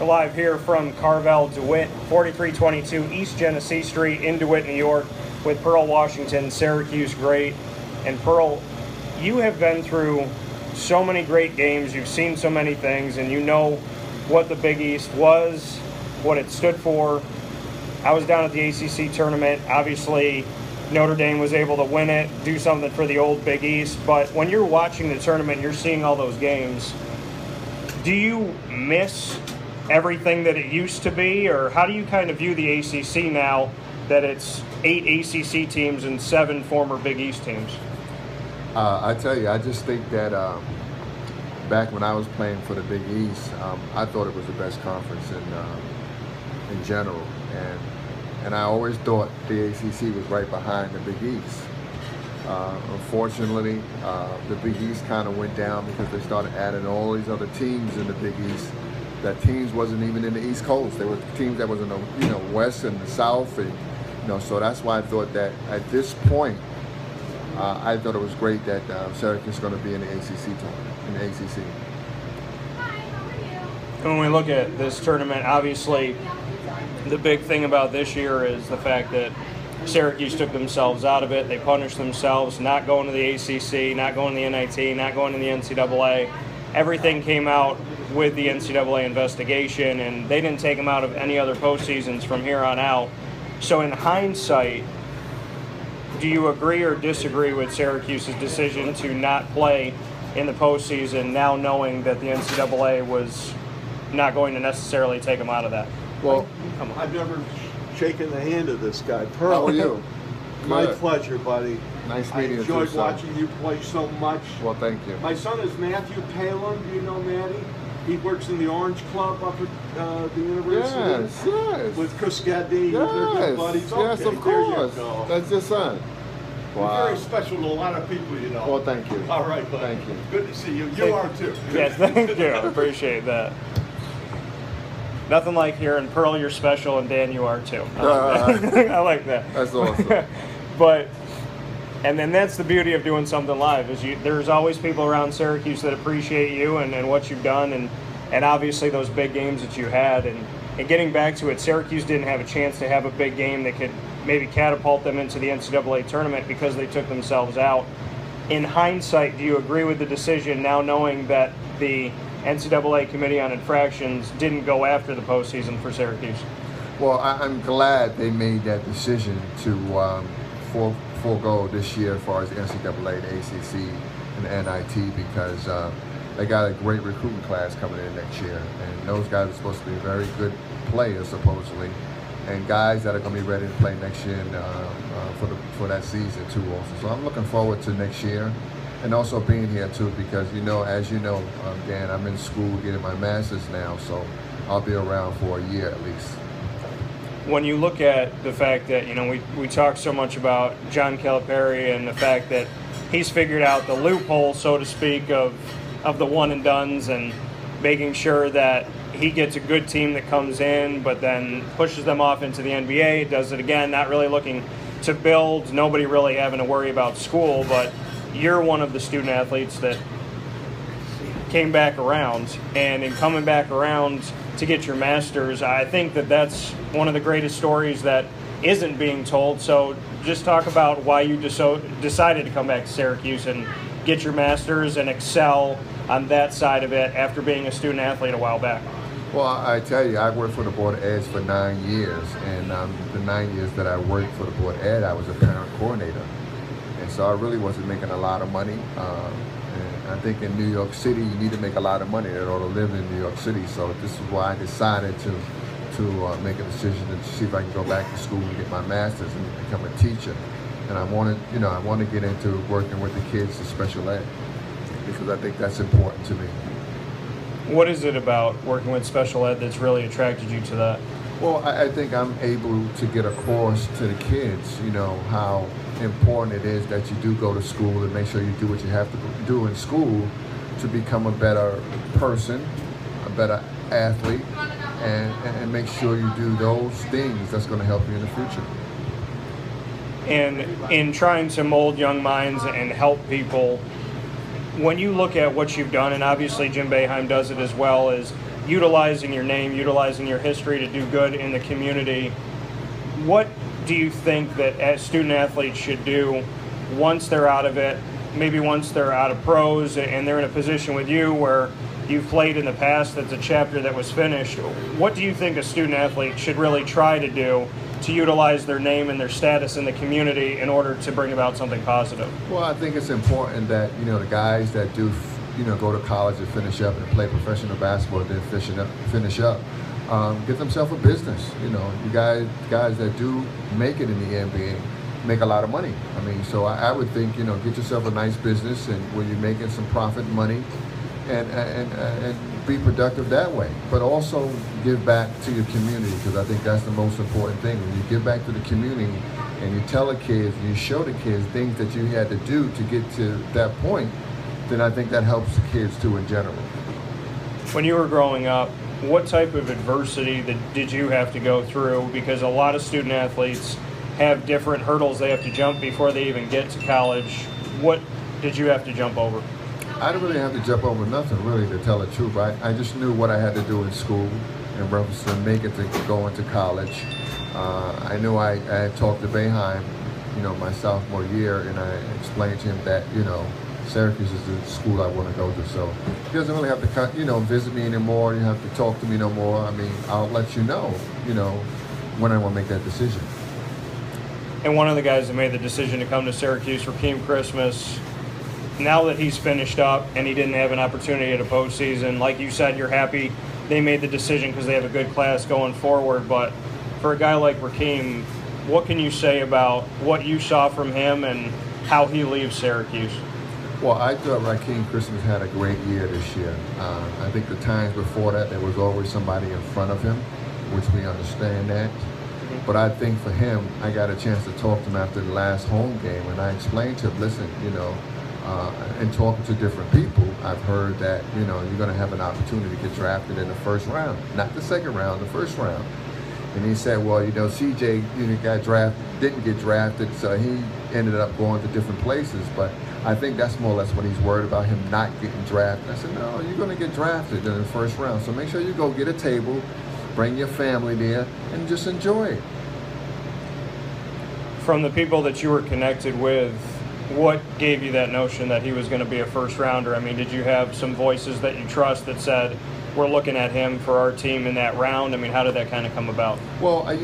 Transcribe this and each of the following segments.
We're live here from Carvel, DeWitt, 4322 East Genesee Street in DeWitt, New York, with Pearl Washington, Syracuse great. And Pearl, you have been through so many great games, you've seen so many things, and you know what the Big East was, what it stood for. I was down at the ACC Tournament. Obviously, Notre Dame was able to win it, do something for the old Big East. But when you're watching the tournament, you're seeing all those games, do you miss everything that it used to be? Or how do you kind of view the ACC now that it's 8 ACC teams and 7 former Big East teams? I tell you, I just think that back when I was playing for the Big East, I thought it was the best conference in general. And I always thought the ACC was right behind the Big East. Unfortunately, the Big East kind of went down because they started adding all these other teams in the Big East. That teams wasn't even in the East Coast. They were teams that was in the West and the South, and so that's why I thought that at this point, I thought it was great that Syracuse is going to be in the ACC tournament, in the ACC. When we look at this tournament, obviously, the big thing about this year is the fact that Syracuse took themselves out of it. They punished themselves, not going to the ACC, not going to the NIT, not going to the NCAA. Everything came out with the NCAA investigation, and they didn't take them out of any other postseasons from here on out. So in hindsight, do you agree or disagree with Syracuse's decision to not play in the postseason, now knowing that the NCAA was not going to necessarily take them out of that? Well, come on. I've never shaken the hand of this guy. Pearl, how are you? My Good. Pleasure, buddy. Nice meeting you. I enjoyed too, watching you play so much. Well, thank you. My son is Matthew Palin. Do you know Matty? He works in the Orange Club up at the university. Yes. With Chris Gaddy. They're good buddies. Yes, Okay, of course. There you go. That's your son. You're Wow. very special to a lot of people, you know. Well, thank you. All right, buddy. Thank you. Good to see you. You are too. Yes, thank you. I appreciate that. Nothing like hearing Pearl, you're special, and Dan, you are too. I like that. That's awesome. But, and then that's the beauty of doing something live, is there's always people around Syracuse that appreciate you and what you've done, and obviously those big games that you had. And getting back to it, Syracuse didn't have a chance to have a big game that could maybe catapult them into the NCAA tournament because they took themselves out. In hindsight, do you agree with the decision now knowing that the NCAA Committee on Infractions didn't go after the postseason for Syracuse? Well, I'm glad they made that decision to forego this year as far as the NCAA, the ACC, and the NIT, because they got a great recruiting class coming in next year, and those guys are supposed to be very good players, supposedly, and guys that are going to be ready to play next year for that season too. Also, so I'm looking forward to next year, and also being here too, because as you know, Dan, I'm in school getting my master's now, so I'll be around for a year at least. When you look at the fact that, we talk so much about John Calipari and the fact that he's figured out the loophole, so to speak, of the one and dones, and making sure that he gets a good team that comes in, but then pushes them off into the NBA, does it again, not really looking to build, nobody really having to worry about school, but you're one of the student athletes that came back around, and in coming back around to get your master's, I think that that's one of the greatest stories that isn't being told. So just talk about why you decided to come back to Syracuse and get your master's and excel on that side of it after being a student athlete a while back. Well, I tell you, I worked for the Board of Ed for 9 years, and the 9 years that I worked for the Board of Ed, I was a parent coordinator. And so I really wasn't making a lot of money. And I think in New York City, you need to make a lot of money in order to live in New York City. So this is why I decided to make a decision to see if I can go back to school and get my master's and become a teacher. And I wanted to get into working with the kids in special ed, because I think that's important to me. What is it about working with special ed that's really attracted you to that? Well, I think I'm able to get across to the kids, how important it is that you do go to school and make sure you do what you have to do in school to become a better person, a better athlete, and make sure you do those things that's going to help you in the future. And in trying to mold young minds and help people, when you look at what you've done, and obviously Jim Boeheim does it as well, is utilizing your name, utilizing your history to do good in the community. What do you think that student athletes should do once they're out of it, maybe once they're out of pros and they're in a position with you where you've played in the past, that's a chapter that was finished? What do you think a student athlete should really try to do to utilize their name and their status in the community in order to bring about something positive? Well, I think it's important that, the guys that do, go to college and finish up and play professional basketball, then finish up, get themselves a business. You guys that do make it in the NBA make a lot of money. So I would think, get yourself a nice business and where you're making some profit money and be productive that way. But also give back to your community, because I think that's the most important thing. When you give back to the community and you tell the kids and you show the kids things that you had to do to get to that point, then I think that helps the kids too in general. When you were growing up, what type of adversity did you have to go through? Because a lot of student athletes have different hurdles they have to jump before they even get to college. What did you have to jump over? I didn't really have to jump over nothing, really, to tell the truth. I just knew what I had to do in school in reference to make it to go into college. I knew I had talked to Boeheim, my sophomore year, and I explained to him that, Syracuse is the school I want to go to. So he doesn't really have to, visit me anymore. You have to talk to me no more. I'll let you know, when I want to make that decision. And one of the guys that made the decision to come to Syracuse, Rakeem Christmas, now that he's finished up and he didn't have an opportunity at a postseason, like you said, you're happy they made the decision because they have a good class going forward. But for a guy like Rakeem, what can you say about what you saw from him and how he leaves Syracuse? Well, I thought Rakeem Christmas had a great year this year. I think the times before that, there was always somebody in front of him, which we understand that. But I think for him, I got a chance to talk to him after the last home game, and I explained to him, listen, and talking to different people, I've heard that, you're going to have an opportunity to get drafted in the first round, not the second round, the first round. And he said, well, CJ didn't get drafted, so he ended up going to different places. But I think that's more or less what he's worried about, him not getting drafted. I said, no, you're going to get drafted in the first round. So make sure you go get a table, bring your family there, and just enjoy it. From the people that you were connected with, what gave you that notion that he was going to be a first rounder? Did you have some voices that you trust that said, we're looking at him for our team in that round? How did that kind of come about? Well, I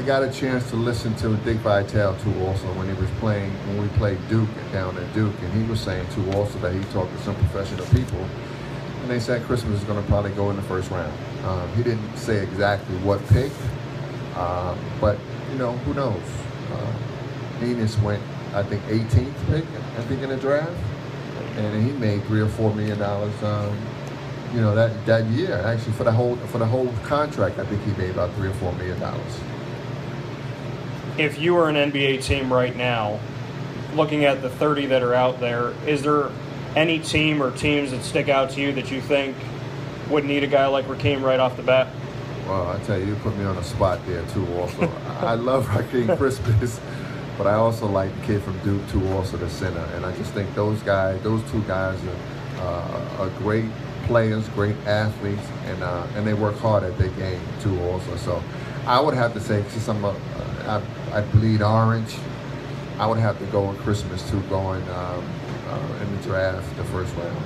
got a chance to listen to Dick Vitale too also when we played Duke down at Duke, and he was saying too also that he talked to some professional people, and they said Christmas is going to probably go in the first round. He didn't say exactly what pick, but who knows? Enos went, I think, 18th pick, in the draft, and he made $3 or $4 million. That year, actually, for the whole contract, I think he made about $3 or $4 million. If you were an NBA team right now, looking at the 30 that are out there, is there any team or teams that stick out to you that you think would need a guy like Rakeem right off the bat? Well, I tell you, you put me on the spot there too. Also, I love Rakeem Christmas, but I also like the kid from Duke too, also the center. And I just think those two guys are great players, great athletes, and they work hard at their game too also. So I would have to say, since I bleed orange, I would have to go with Christmas too, going in the draft, the first round.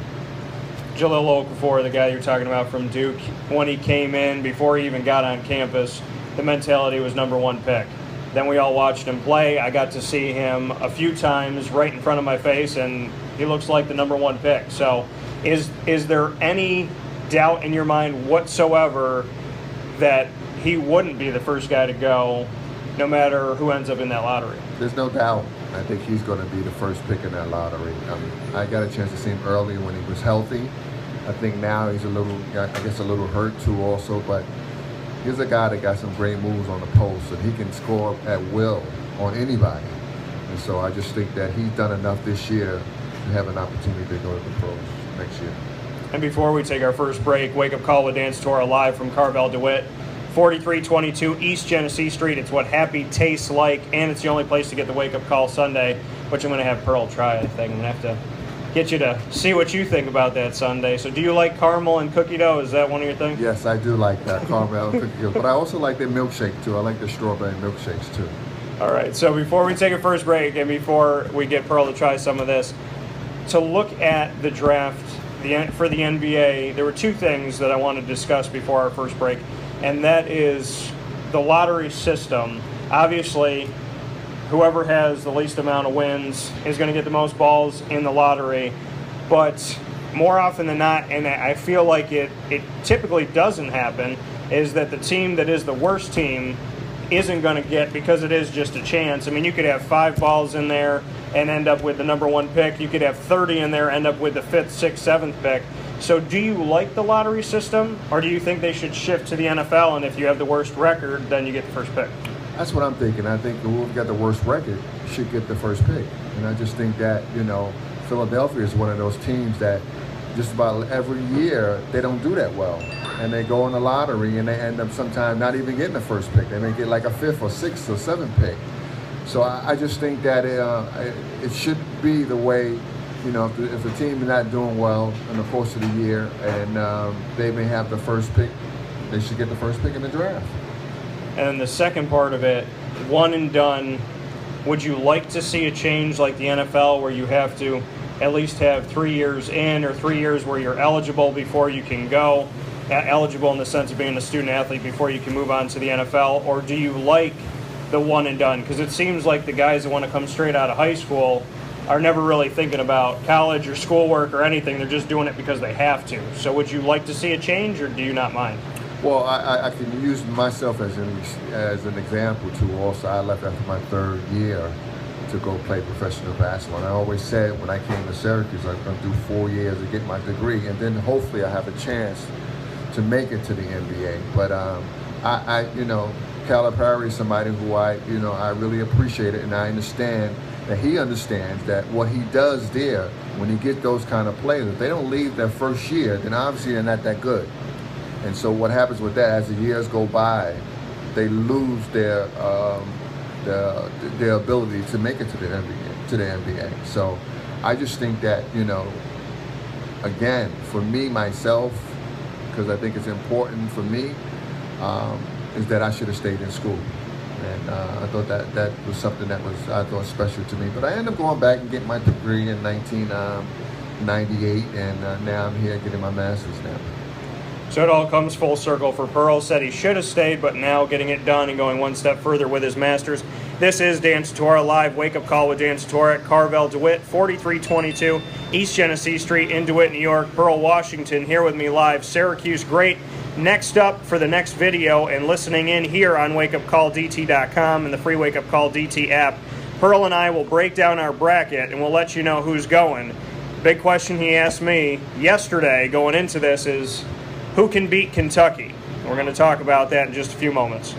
Jahlil Okafor, the guy you're talking about from Duke, when he came in, before he even got on campus, the mentality was #1 pick. Then we all watched him play. I got to see him a few times right in front of my face, and he looks like the #1 pick. So is there any doubt in your mind whatsoever that he wouldn't be the first guy to go, no matter who ends up in that lottery? There's no doubt. I think he's going to be the first pick in that lottery. I got a chance to see him early when he was healthy. I think now he's a little hurt too also, but he's a guy that got some great moves on the post, and he can score at will on anybody. And so I just think that he's done enough this year to have an opportunity to go to the pros next year. And before we take our first break, Wake Up Call with Dan Tortora live from Carvel DeWitt, 4322 East Genesee Street. It's what happy tastes like, and it's the only place to get the Wake Up Call Sunday, which I'm going to have Pearl try. I think I'm going to have to get you to see what you think about that sundae. So do you like caramel and cookie dough? Is that one of your things? Yes, I do like that, caramel and cookie dough. But I also like their milkshake, too. I like the strawberry milkshakes, too. All right, so before we take a first break and before we get Pearl to try some of this, to look at the draft for the NBA, there were two things that I wanted to discuss before our first break, and that is the lottery system. Obviously, whoever has the least amount of wins is going to get the most balls in the lottery, but more often than not, and I feel like it typically doesn't happen, is that the team that is the worst team isn't going to get, because it is just a chance. I mean, you could have 5 balls in there and end up with the number 1 pick. You could have 30 in there, end up with the 5th, 6th, 7th pick. So do you like the lottery system, or do you think they should shift to the NFL, and if you have the worst record, then you get the first pick? That's what I'm thinking. I think whoever got the worst record should get the first pick. And I just think that, Philadelphia is one of those teams that just about every year they don't do that well. And they go in the lottery and they end up sometimes not even getting the first pick. They may get like a 5th or 6th or 7th pick. So I just think that it should be the way, if the team is not doing well in the course of the year and they may have the first pick, they should get the first pick in the draft. And the second part of it, one and done, would you like to see a change like the NFL where you have to at least have 3 years in, or 3 years where you're eligible before you can go? Eligible in the sense of being a student athlete before you can move on to the NFL? Or do you like the one and done? Because it seems like the guys that want to come straight out of high school are never really thinking about college or schoolwork or anything. They're just doing it because they have to. So would you like to see a change, or do you not mind? Well, I can use myself as an example too. Also, I left after my 3rd year to go play professional basketball. And I always said when I came to Syracuse, I was going to do 4 years to get my degree, and then hopefully I have a chance to make it to the NBA. But Calipari is somebody who I really appreciate it, and I understand that he understands that what he does there, when he gets those kind of players, if they don't leave their first year, then obviously they're not that good. And so what happens with that, as the years go by, they lose their ability to make it to the NBA. So I just think that, again, for me, myself, because I think it's important for me, is that I should have stayed in school. And I thought that was something that was, special to me. But I ended up going back and getting my degree in 1998, and now I'm here getting my master's now. So it all comes full circle for Pearl. Said he should have stayed, but now getting it done and going one step further with his master's. This is Dan Tortora, live wake-up call with Dan Tortora at Carvel DeWitt, 4322 East Genesee Street in DeWitt, New York. Pearl, Washington, here with me live. Syracuse, great. Next up for the next video and listening in here on WakeUpCallDT.com and the free Wake Up Call DT app, Pearl and I will break down our bracket and we'll let you know who's going. Big question he asked me yesterday going into this is, who can beat Kentucky? We're going to talk about that in just a few moments.